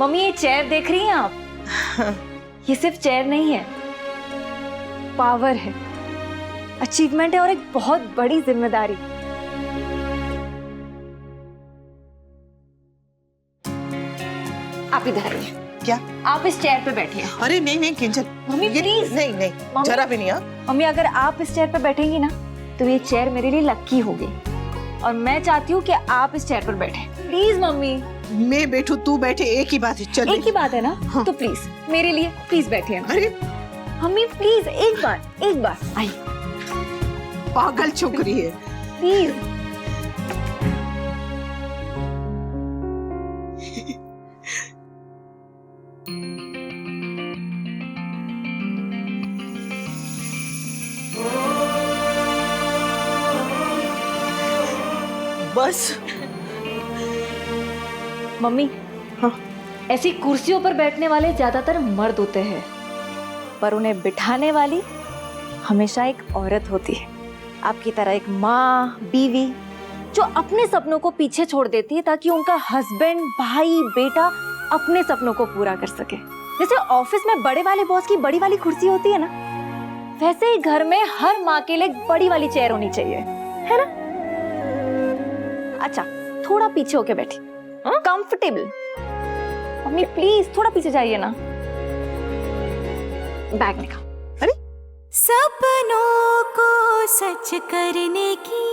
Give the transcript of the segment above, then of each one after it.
Mummy ये chair देख रही हैं आप? ये सिर्फ चेयर नहीं है, पावर है, अचीवमेंट है और एक बहुत बड़ी जिम्मेदारी। आप इधर आइए। क्या? आप इस चेयर पे बैठिए। अरे नहीं नहीं किंजल, मम्मी प्लीज। नहीं नहीं, जरा भी नहीं। मम्मी अगर आप इस चेयर पे बैठेंगी ना तो ये चेयर मेरे लिए लकी होगी और मैं चाहती हूँ कि आप इस चेयर पर बैठे। Please mummy. मैं बैठू तू बैठे, एक ही बात है। चल एक ही बात है ना? हाँ। तो प्लीज मेरे लिए प्लीज बैठिए। अरे मम्मी प्लीज एक बार आई। पागल छोकरी है। प्लीज। बस मम्मी, हाँ? ऐसी कुर्सियों पर बैठने वाले ज्यादातर मर्द होते हैं, पर उन्हें बिठाने वाली हमेशा एक औरत होती है। आपकी तरह एक माँ, बीवी जो अपने सपनों को पीछे छोड़ देती है ताकि उनका हस्बैंड, भाई, बेटा अपने सपनों को पूरा कर सके। जैसे ऑफिस में बड़े वाले बॉस की बड़ी वाली कुर्सी होती है ना, वैसे ही घर में हर माँ के लिए बड़ी वाली चेयर होनी चाहिए, है ना? अच्छा, थोड़ा पीछे होके बैठी, कंफर्टेबल। मम्मी प्लीज थोड़ा पीछे जाइए ना। बैग निकाल। अरे सपनों को सच करने की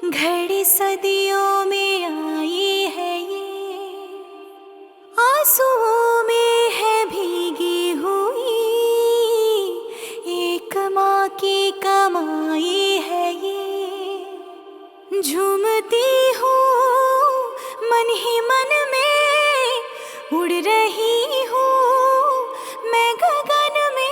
घड़ी सदियों में आई है, ये आंसुओं में है भीगी हुई, एक माँ की कमाई है ये। झूमती हूँ मन ही मन में, उड़ रही हूँ मैं गगन में।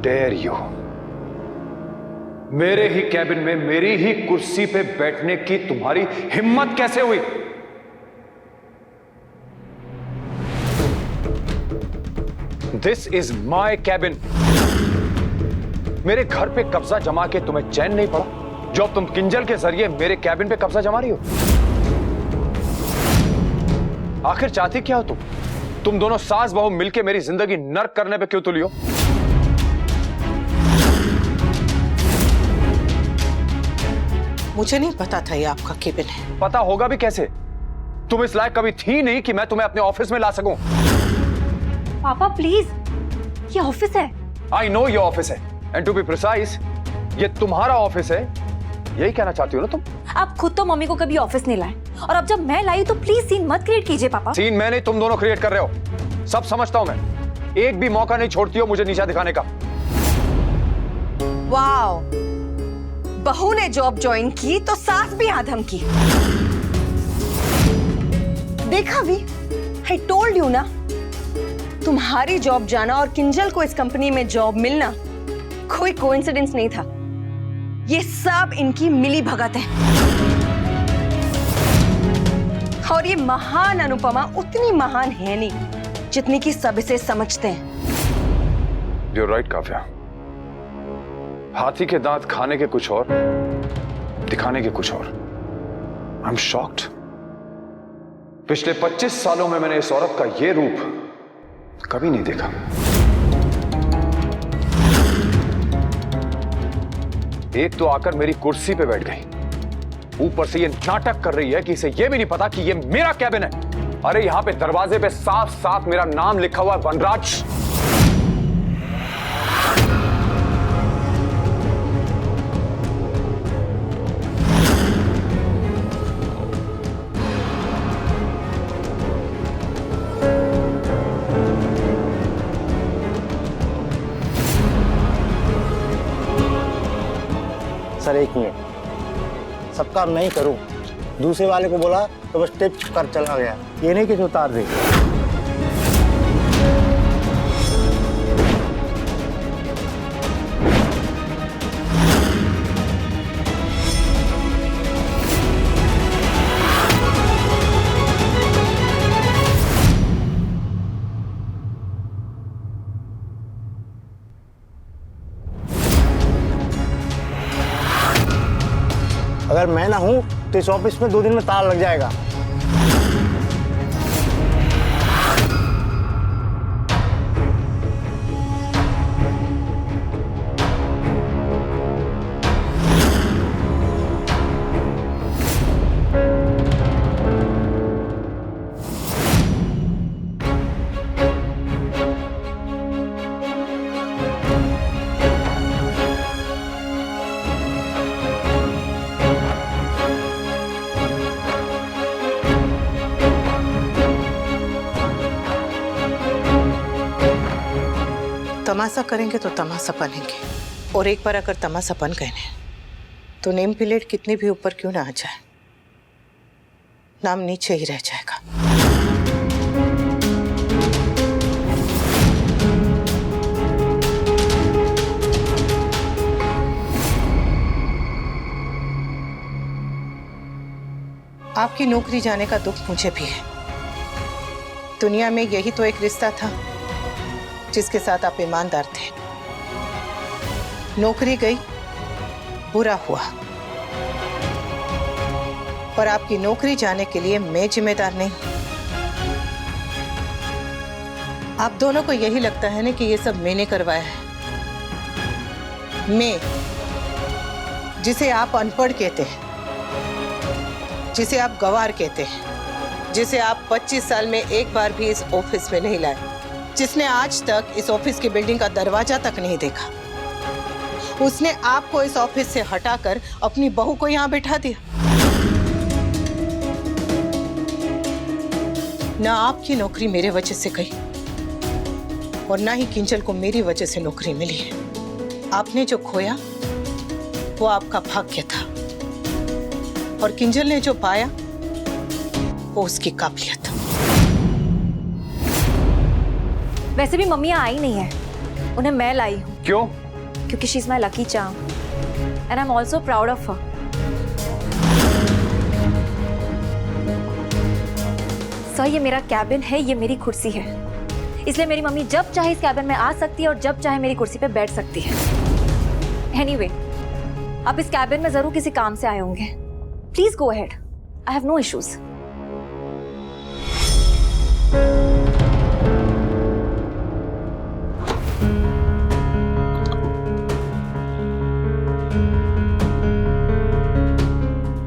डेयर यू, मेरे ही कैबिन में मेरी ही कुर्सी पे बैठने की तुम्हारी हिम्मत कैसे हुई? This is my cabin. मेरे घर पे कब्जा जमा के तुम्हें चैन नहीं पड़ा जो अब तुम किंजल के जरिए मेरे कैबिन पे कब्जा जमा रही हो? आखिर चाहती क्या हो तुम दोनों सास बहू मिलके मेरी जिंदगी नर्क करने पे क्यों तुली हो? मुझे नहीं पता था ये आपका केबिन है। पता होगा भी कैसे? तुम इस लायक कभी थी नहीं कि मैं तुम्हें अपने ऑफिस में ला सकूं। पापा प्लीज, ये ऑफिस है। आई नो ये ऑफिस है, एंड टू बी प्रिसाइज ये तुम्हारा ऑफिस है। यही कहना चाहती हो ना तुम? आप खुद तो मम्मी को कभी ऑफिस नहीं लाए, और अब जब मैं लाई तो प्लीज सीन मत क्रिएट कीजिए पापा। सीन मैं नहीं, तुम दोनों क्रिएट कर रहे हो। सब समझता हूं मैं, एक भी मौका नहीं छोड़ती हो मुझे नीचा दिखाने का। वाओ, बहू ने जॉब ज्वाइन की तो सास भी आधम की। देखा भी, आई टोल्ड यू ना, तुम्हारी जॉब जाना और किंजल को इस कंपनी में जॉब मिलना कोई कोइंसिडेंस नहीं था। ये सब इनकी मिली भगत है। और ये महान अनुपमा उतनी महान है नहीं जितनी कि सब इसे समझते हैं। You're right, Kavya. हाथी के दांत खाने के कुछ और, दिखाने के कुछ और। I'm shocked। पिछले 25 सालों में मैंने इस औरत का ये रूप कभी नहीं देखा। एक तो आकर मेरी कुर्सी पे बैठ गई, ऊपर से ये नाटक कर रही है कि इसे ये भी नहीं पता कि ये मेरा कैबिन है। अरे यहां पे दरवाजे पे साफ साफ मेरा नाम लिखा हुआ है, वनराज। सर एक मिनट, सब काम नहीं करूं, दूसरे वाले को बोला तो बस टिप कर चला गया, ये नहीं कि जो उतार दे। अगर मैं ना हूं तो इस ऑफिस में 2 दिन में ताला लग जाएगा। तमाशा करेंगे तो तमाशा बनेंगे, और एक बार अगर तमाशा बन गए तो नेम प्लेट कितनी भी ऊपर क्यों ना आ जाए, नाम नीचे ही रह जाएगा। आपकी नौकरी जाने का दुख मुझे भी है। दुनिया में यही तो एक रिश्ता था जिसके साथ आप ईमानदार थे। नौकरी गई, बुरा हुआ, पर आपकी नौकरी जाने के लिए मैं जिम्मेदार नहीं। आप दोनों को यही लगता है ना कि ये सब मैंने करवाया है। मैं, जिसे आप अनपढ़ कहते हैं, जिसे आप गंवार कहते हैं, जिसे आप 25 साल में एक बार भी इस ऑफिस में नहीं लाए, जिसने आज तक इस ऑफिस की बिल्डिंग का दरवाजा तक नहीं देखा, उसने आपको इस ऑफिस से हटाकर अपनी बहू को यहां बैठा दिया। ना आपकी नौकरी मेरे वजह से गई और ना ही किंजल को मेरी वजह से नौकरी मिली है। आपने जो खोया वो आपका भाग्य था, और किंजल ने जो पाया वो उसकी काबिलियत। वैसे भी मम्मी आई नहीं है, उन्हें मैं लाई हूँ। क्यों? क्योंकि she is my lucky charm and I am also proud of her. Sir, ये मेरा कैबिन है, ये मेरी कुर्सी है, इसलिए मेरी मम्मी जब चाहे इस कैबिन में आ सकती है और जब चाहे मेरी कुर्सी पे बैठ सकती है। एनीवे, आप इस कैबिन में जरूर किसी काम से आए होंगे। Please go ahead, I have no issues.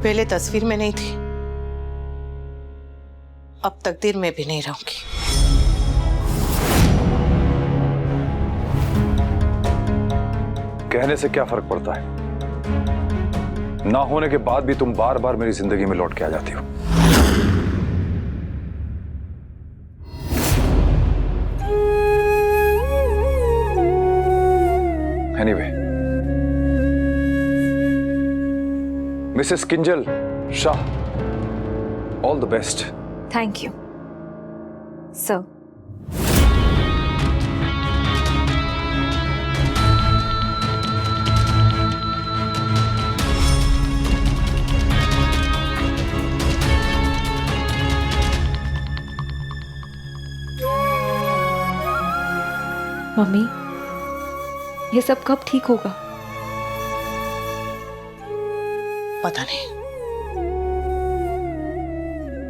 पहले तस्वीर में नहीं थी, अब तकदीर में भी नहीं रहूंगी। कहने से क्या फर्क पड़ता है? ना होने के बाद भी तुम बार बार मेरी जिंदगी में लौट के आ जाती हो। Anyway, Mrs Kinjal Shah, all the best. Thank you sir. Mummy, ये सब कब ठीक होगा? पता नहीं,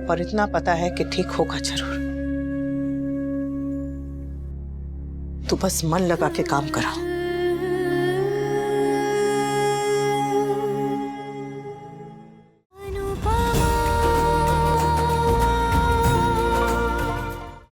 पर इतना पता है कि ठीक होगा जरूर। तू बस मन लगा के काम करा।